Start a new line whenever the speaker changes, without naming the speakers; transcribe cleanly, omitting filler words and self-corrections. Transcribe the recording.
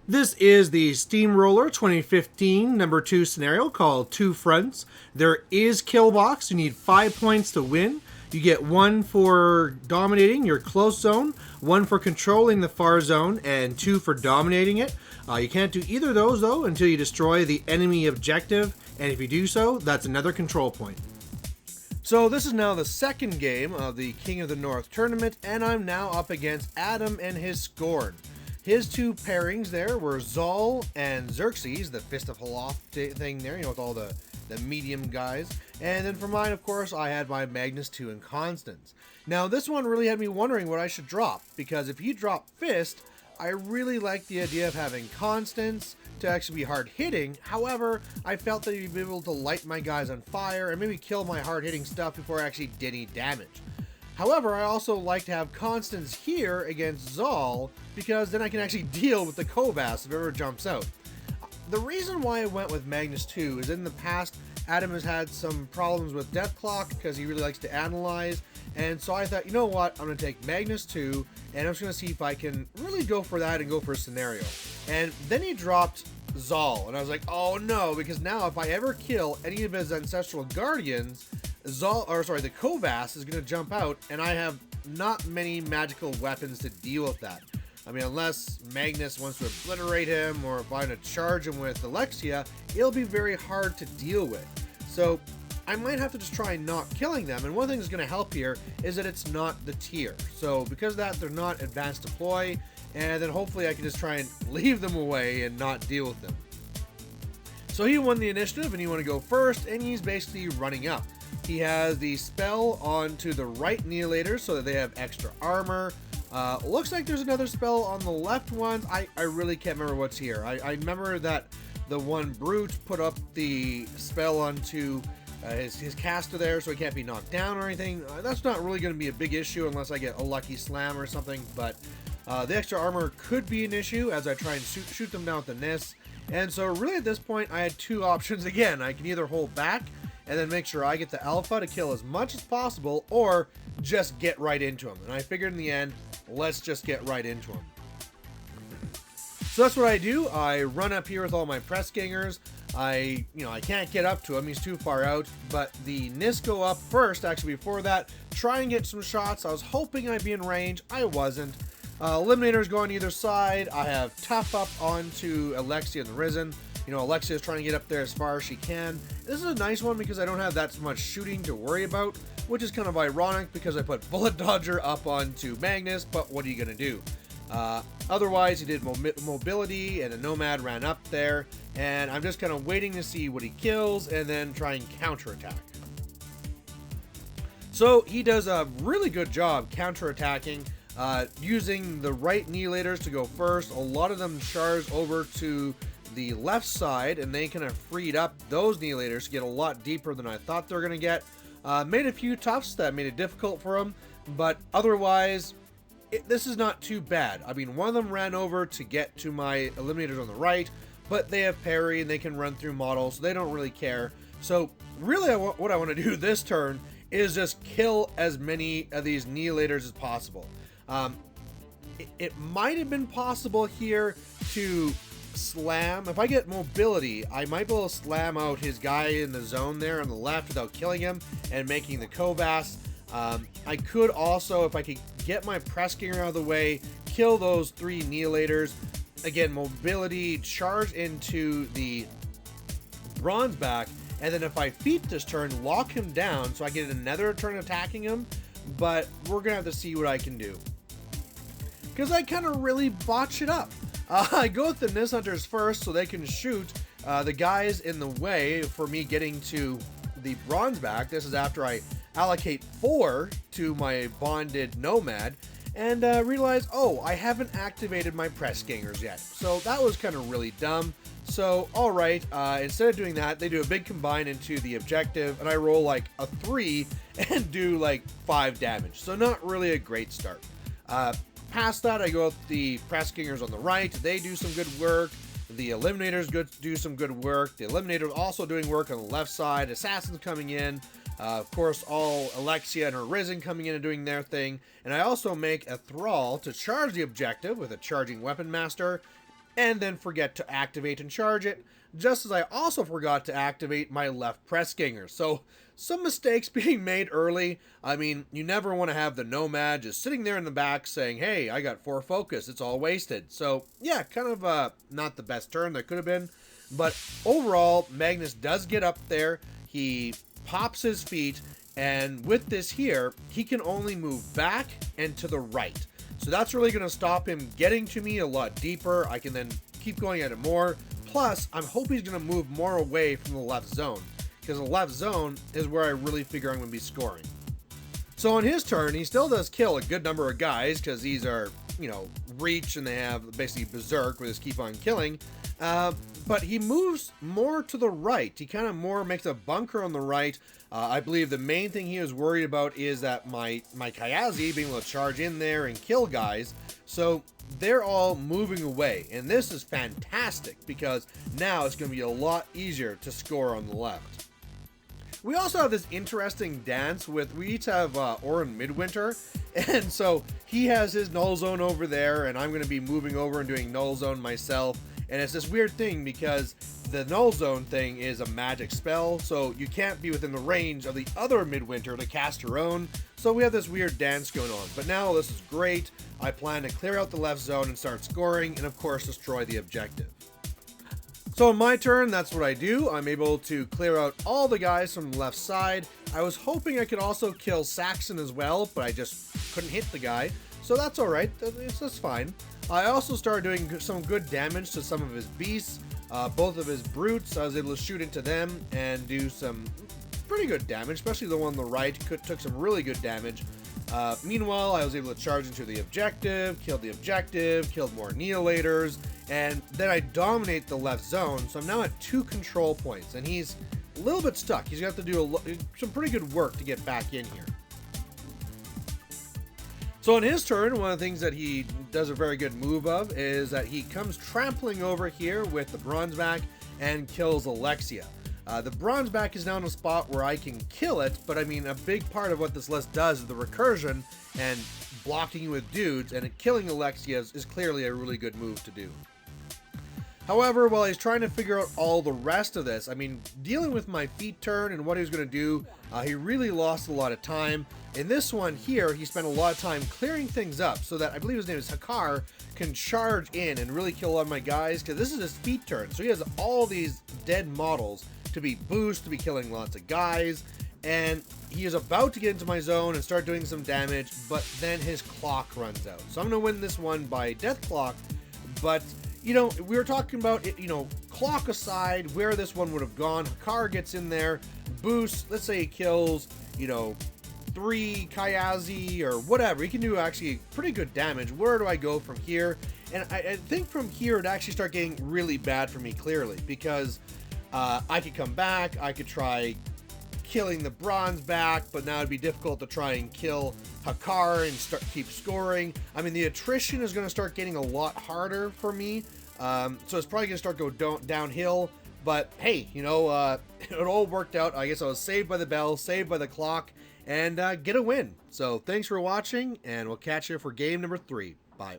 This is the Steamroller 2015 number 2 scenario called Two Fronts. There is kill box. You need 5 points to win. You get 1 for dominating your close zone, 1 for controlling the far zone, and 2 for dominating it. You can't do either of those though until you destroy the enemy objective, and if you do so, that's another control point. So this is now the second game of the King of the North tournament, and I'm now up against Adam and his Scorn. His 2 pairings there were Zaal and Xerxes, the Fist of Haloth thing there, with all the medium guys. And then for mine, of course, I had my Magnus2 and Constance. Now, this one really had me wondering what I should drop, because if you drop Fist, I really like the idea of having Constance to actually be hard-hitting. However, I felt that you'd be able to light my guys on fire and maybe kill my hard-hitting stuff before I actually did any damage. However, I also like to have Constance here against Zaal, because then I can actually deal with the Kovass if it ever jumps out. The reason why I went with Magnus2 is in the past, Adam has had some problems with Death Clock because he really likes to analyze, and so I thought, you know what, I'm going to take Magnus2, and I'm just going to see if I can really go for that and go for a scenario. And then he dropped Zaal, and I was like, oh no, because now if I ever kill any of his Ancestral Guardians, the Kovass is going to jump out, and I have not many magical weapons to deal with that. I mean, unless Magnus wants to obliterate him, or if I'm going to charge him with Alexia, it'll be very hard to deal with. So I might have to just try not killing them, and one thing that's going to help here is that it's not the tier. So because of that, they're not advanced deploy, and then hopefully I can just try and leave them away and not deal with them. So he won the initiative, and he want to go first, and he's basically running up. He has the spell onto the right Annihilator so that they have extra armor. Looks like there's another spell on the left one. I really can't remember what's here. I remember that the one Brute put up the spell onto his caster there so he can't be knocked down or anything. That's not really going to be a big issue unless I get a lucky slam or something, but the extra armor could be an issue as I try and shoot them down with the Nis. And so really at this point I had 2 options again. I can either hold back and then make sure I get the alpha to kill as much as possible, or just get right into him. And I figured in the end, let's just get right into him. So that's what I do. I run up here with all my press gangers. I can't get up to him, he's too far out, but the Nis go up first. Actually, before that, try and get some shots. I was hoping I'd be in range. I wasn't. Eliminators go on either side. I have Tough up onto Alexia and the Risen. Alexia is trying to get up there as far as she can. This is a nice one because I don't have that much shooting to worry about, which is kind of ironic because I put Bullet Dodger up onto Magnus, but what are you going to do? Otherwise, he did mobility, and a Nomad ran up there, and I'm just kind of waiting to see what he kills and then try and counterattack. So he does a really good job counterattacking, using the right Annihilators to go first. A lot of them charge over to the left side, and they kind of freed up those Annihilators to get a lot deeper than I thought they were going to get. Made a few toughs that made it difficult for them, but otherwise, this is not too bad. I mean, one of them ran over to get to my Eliminators on the right, but they have parry and they can run through models, so they don't really care. So really what I want to do this turn is just kill as many of these Annihilators as possible. It might have been possible here to slam. If I get mobility, I might be able to slam out his guy in the zone there on the left without killing him and making the Kovass. I could also, if I could get my press ganger out of the way, kill those 3 Annihilators. Again, mobility, charge into the bronze back, and then if I feat this turn, lock him down so I get another turn attacking him. But we're gonna have to see what I can do, because I kind of really botch it up. I go with the Nis Hunters first so they can shoot the guys in the way for me getting to the bronze back. This is after I allocate 4 to my bonded Nomad, and realized, oh, I haven't activated my press gangers yet. So that was kind of really dumb. So, alright, instead of doing that, they do a big combine into the objective, and I roll like a 3 and do like 5 damage. So not really a great start. Past that, I go with the press gangers on the right. They do some good work. The Eliminators do some good work. The Eliminators also doing work on the left side. Assassins coming in. Of course, all Alexia and her Risen coming in and doing their thing. And I also make a Thrall to charge the objective with a Charging Weapon Master, and then forget to activate and charge it, just as I also forgot to activate my left press ganger. So, some mistakes being made early. I mean, you never want to have the Nomad just sitting there in the back saying, hey, I got 4 focus, it's all wasted. So, yeah, kind of not the best turn that could have been. But overall, Magnus does get up there, he pops his feet, and with this here, he can only move back and to the right. So that's really going to stop him getting to me a lot deeper. I can then keep going at it more. Plus, I'm hoping he's going to move more away from the left zone, because the left zone is where I really figure I'm going to be scoring. So on his turn, he still does kill a good number of guys, because these are, you know, reach, and they have basically berserk, where they just keep on killing. But he moves more to the right. He kind of more makes a bunker on the right. I believe the main thing he was worried about is that my Kayazi being able to charge in there and kill guys. So they're all moving away. And this is fantastic, because now it's going to be a lot easier to score on the left. We also have this interesting dance with, we each have Orin Midwinter, and so he has his null zone over there, and I'm going to be moving over and doing null zone myself. And it's this weird thing, because the null zone thing is a magic spell, so you can't be within the range of the other Midwinter to cast your own. So we have this weird dance going on. But now this is great. I plan to clear out the left zone and start scoring, and of course destroy the objective. So on my turn, that's what I do. I'm able to clear out all the guys from the left side. I was hoping I could also kill Saxon as well, but I just couldn't hit the guy. So that's alright, that's fine. I also started doing some good damage to some of his beasts. Both of his brutes, I was able to shoot into them and do some pretty good damage, especially the one on the right took some really good damage. Meanwhile, I was able to charge into the objective, killed more Annihilators, and then I dominate the left zone, so I'm now at 2 control points, and he's a little bit stuck. He's got to do some pretty good work to get back in here. So on his turn, one of the things that he does a very good move of is that he comes trampling over here with the Bronzeback and kills Alexia. The Bronzeback is now in a spot where I can kill it, but I mean, a big part of what this list does is the recursion and blocking you with dudes, and killing Alexia is clearly a really good move to do. However, while he's trying to figure out all the rest of this, I mean, dealing with my feet turn and what he was going to do, he really lost a lot of time. In this one here, he spent a lot of time clearing things up so that, I believe his name is Hakar, can charge in and really kill a lot of my guys, because this is his feet turn. So he has all these dead models to be boost, to be killing lots of guys, and he is about to get into my zone and start doing some damage, but then his clock runs out. So I'm going to win this one by death clock, but you know, we were talking about it, you know, clock aside, where this one would have gone. Hakar gets in there, boosts, let's say he kills, you know, 3 Kayazi or whatever. He can do actually pretty good damage. Where do I go from here? And I think from here it'd actually start getting really bad for me, clearly, because I could come back, I could try killing the Bronzeback, but now it'd be difficult to try and kill Hakar and keep scoring. I mean, the attrition is going to start getting a lot harder for me, so it's probably going to start go downhill. But hey, you know, it all worked out. I guess I was saved by the bell, saved by the clock, and get a win. So thanks for watching, and we'll catch you for game number 3. Bye.